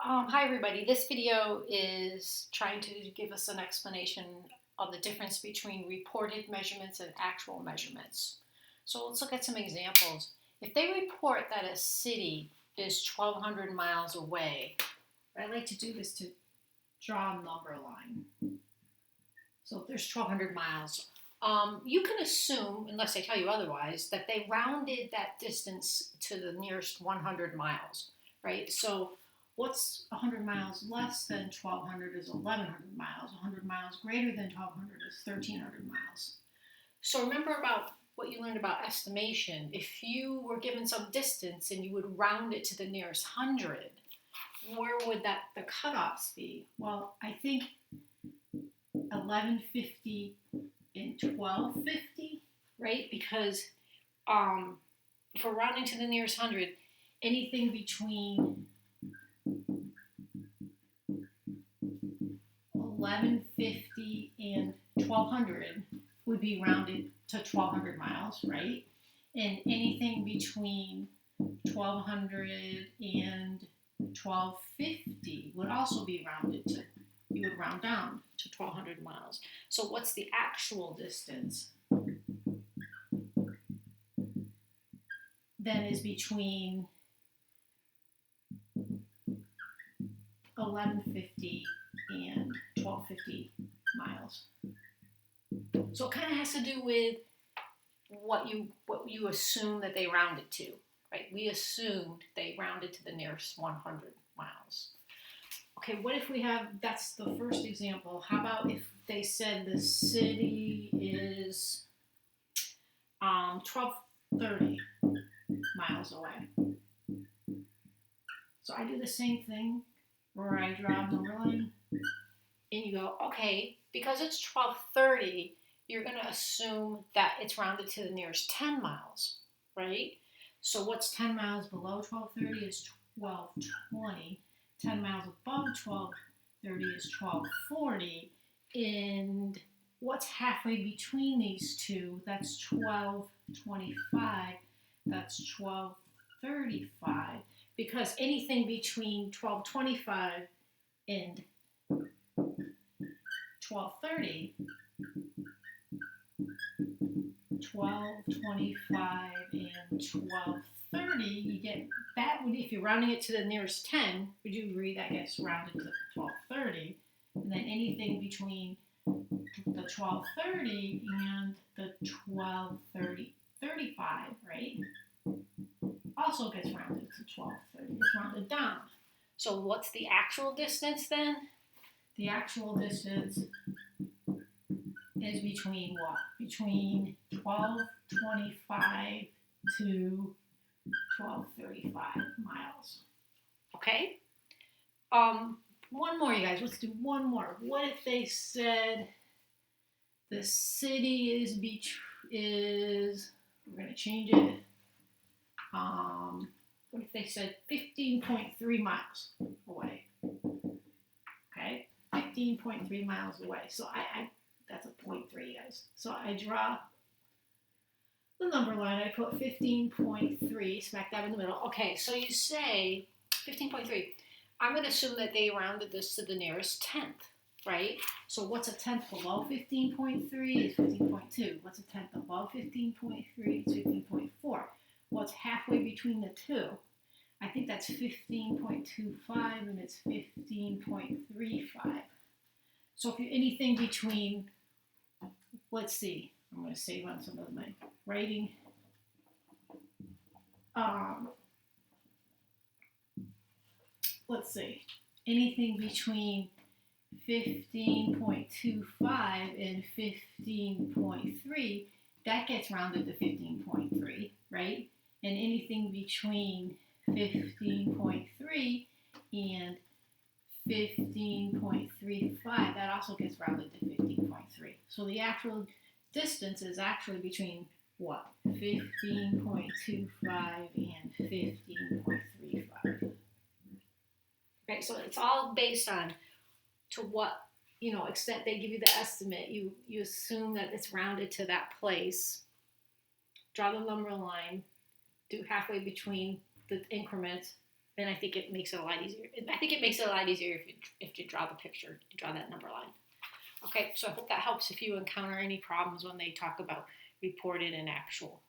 Hi everybody. This video is trying to give us an explanation of the difference between reported measurements and actual measurements. So let's look at some examples. If they report that a city is 1,200 miles away, what I like to do is to draw a number line. So if there's 1,200 miles, you can assume, unless I tell you otherwise, that they rounded that distance to the nearest 100 miles, right? So what's 100 miles less than 1,200 is 1,100 miles. 100 miles greater than 1,200 is 1,300 miles. So remember about what you learned about estimation. If you were given some distance and you would round it to the nearest 100, where would the cutoffs be? Well, I think 1150 and 1250, right? Because if we're rounding to the nearest 100, anything between 1150 and 1200 would be rounded to 1,200 miles, right? And anything between 1,200 and 1,250 would also be rounded to, you would round down to 1,200 miles. So what's the actual distance? Then is between 1150 and 1,250 miles. So it kind of has to do with what you assume that they rounded to, right? We assumed they rounded to the nearest 100 miles. Okay, what if we have, that's the first example. How about if they said the city is 1,230 miles away? So I do the same thing where I draw a number line and you go, okay, because it's 1,230, you're going to assume that it's rounded to the nearest 10 miles, right? So what's 10 miles below 1,230 is 1,220. 10 miles above 1,230 is 1,240. And what's halfway between these two? That's 1,225. That's 1,235. Because anything between 1,225 and 1,230, 1,225 and 1,230, you get, that would, if you're rounding it to the nearest 10, would you agree that gets rounded to 1,230? And then anything between the 1,230 and the 1,235, right, also gets rounded to 1,230. It's rounded down. So what's the actual distance then? The actual distance is between what? Between 1,225 to 1,235 miles. Okay? One more, you guys. Let's do one more. What if they said the city is we're going to change it. What if they said 15.3 miles away? Okay? 15.3 miles away. So I that's a 0.3, guys. So I draw the number line. I put 15.3, smack dab in the middle. Okay, so you say 15.3. I'm going to assume that they rounded this to the nearest tenth, right? So what's a tenth below 15.3 is 15.2. What's a tenth above 15.3 is 15.4. What's halfway between the two? I think that's 15.25 and it's 15.35. So if you're anything between, let's see, I'm going to save on some of my writing. Let's see, anything between 15.25 and 15.3, that gets rounded to 15.3, right? And anything between 15.3 and 15.35, that also gets rounded to 15.3. So the actual distance is actually between what? 15.25 and 15.35. Okay, so it's all based on to what extent they give you the estimate. You assume that it's rounded to that place. Draw the number line. Do halfway between the increments. then I think it makes it a lot easier. I think it makes it a lot easier if you draw the picture, you draw that number line. Okay, so I hope that helps if you encounter any problems when they talk about reported and actual.